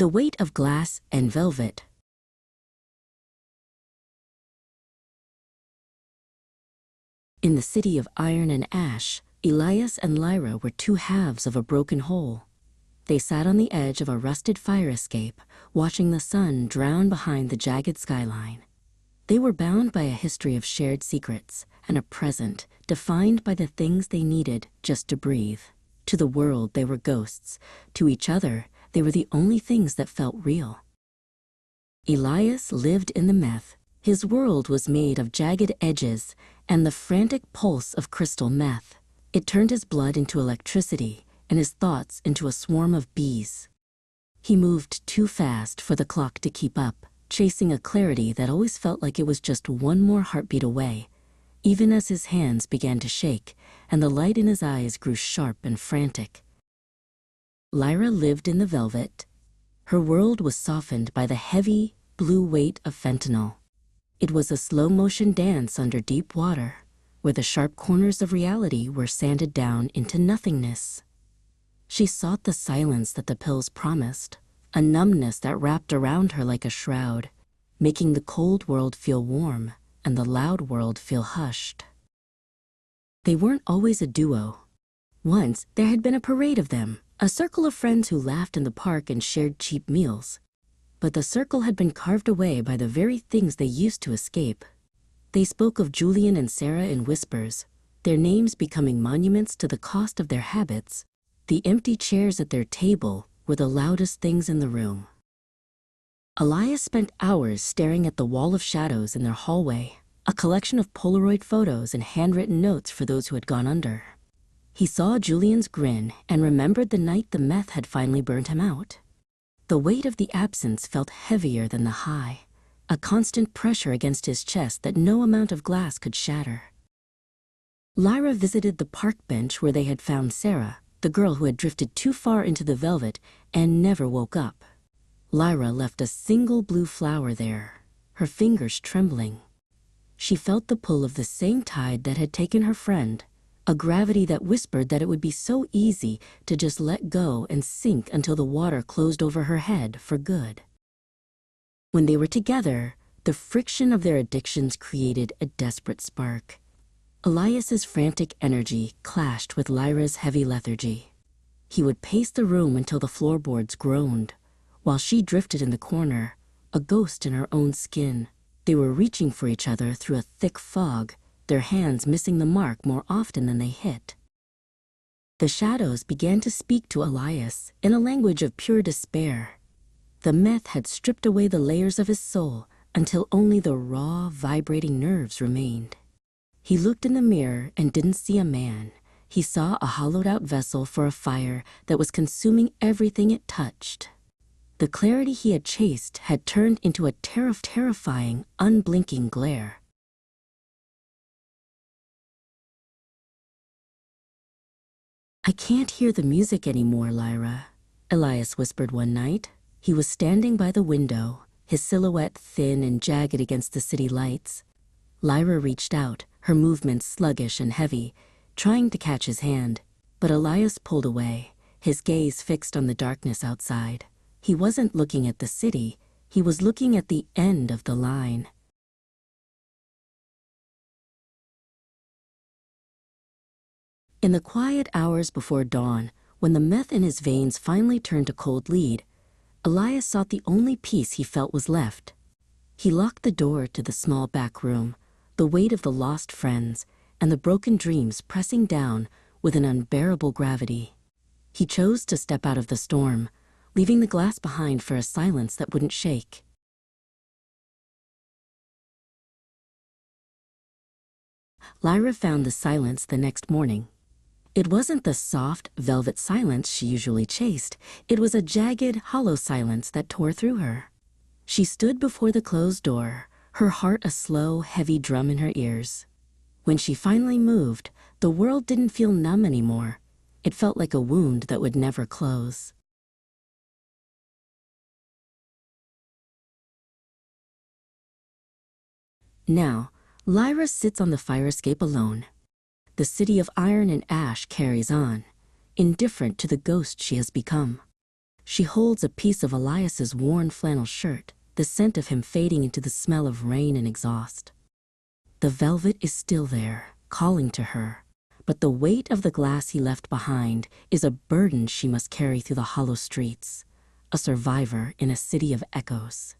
The Weight of Glass and Velvet. In the city of iron and ash, Elias and Lyra were two halves of a broken whole. They sat on the edge of a rusted fire escape, watching the sun drown behind the jagged skyline. They were bound by a history of shared secrets and a present defined by the things they needed just to breathe. To the world, they were ghosts. To each other, they were the only things that felt real. Elias lived in the meth. His world was made of jagged edges and the frantic pulse of crystal meth. It turned his blood into electricity and his thoughts into a swarm of bees. He moved too fast for the clock to keep up, chasing a clarity that always felt like it was just one more heartbeat away, even as his hands began to shake and the light in his eyes grew sharp and frantic. Lyra lived in the velvet. Her world was softened by the heavy, blue weight of fentanyl. It was a slow-motion dance under deep water, where the sharp corners of reality were sanded down into nothingness. She sought the silence that the pills promised, a numbness that wrapped around her like a shroud, making the cold world feel warm and the loud world feel hushed. They weren't always a duo. Once, there had been a parade of them, a circle of friends who laughed in the park and shared cheap meals. But the circle had been carved away by the very things they used to escape. They spoke of Julian and Sarah in whispers, their names becoming monuments to the cost of their habits. The empty chairs at their table were the loudest things in the room. Elias spent hours staring at the wall of shadows in their hallway, a collection of Polaroid photos and handwritten notes for those who had gone under. He saw Julian's grin and remembered the night the meth had finally burned him out. The weight of the absence felt heavier than the high, a constant pressure against his chest that no amount of glass could shatter. Lyra visited the park bench where they had found Sarah, the girl who had drifted too far into the velvet and never woke up. Lyra left a single blue flower there, her fingers trembling. She felt the pull of the same tide that had taken her friend, a gravity that whispered that it would be so easy to just let go and sink until the water closed over her head for good. When they were together, the friction of their addictions created a desperate spark. Elias's frantic energy clashed with Lyra's heavy lethargy. He would pace the room until the floorboards groaned, while she drifted in the corner, a ghost in her own skin. They were reaching for each other through a thick fog, their hands missing the mark more often than they hit. The shadows began to speak to Elias in a language of pure despair. The meth had stripped away the layers of his soul until only the raw, vibrating nerves remained. He looked in the mirror and didn't see a man. He saw a hollowed-out vessel for a fire that was consuming everything it touched. The clarity he had chased had turned into a terrifying, unblinking glare. "I can't hear the music anymore, Lyra," Elias whispered one night. He was standing by the window, his silhouette thin and jagged against the city lights. Lyra reached out, her movements sluggish and heavy, trying to catch his hand, but Elias pulled away, his gaze fixed on the darkness outside. He wasn't looking at the city, he was looking at the end of the line. In the quiet hours before dawn, when the meth in his veins finally turned to cold lead, Elias sought the only peace he felt was left. He locked the door to the small back room, the weight of the lost friends and the broken dreams pressing down with an unbearable gravity. He chose to step out of the storm, leaving the glass behind for a silence that wouldn't shake. Lyra found the silence the next morning. It wasn't the soft, velvet silence she usually chased. It was a jagged, hollow silence that tore through her. She stood before the closed door, her heart a slow, heavy drum in her ears. When she finally moved, the world didn't feel numb anymore. It felt like a wound that would never close. Now, Lyra sits on the fire escape alone. The city of iron and ash carries on, indifferent to the ghost she has become. She holds a piece of Elias's worn flannel shirt, the scent of him fading into the smell of rain and exhaust. The velvet is still there, calling to her, but the weight of the glass he left behind is a burden she must carry through the hollow streets, a survivor in a city of echoes.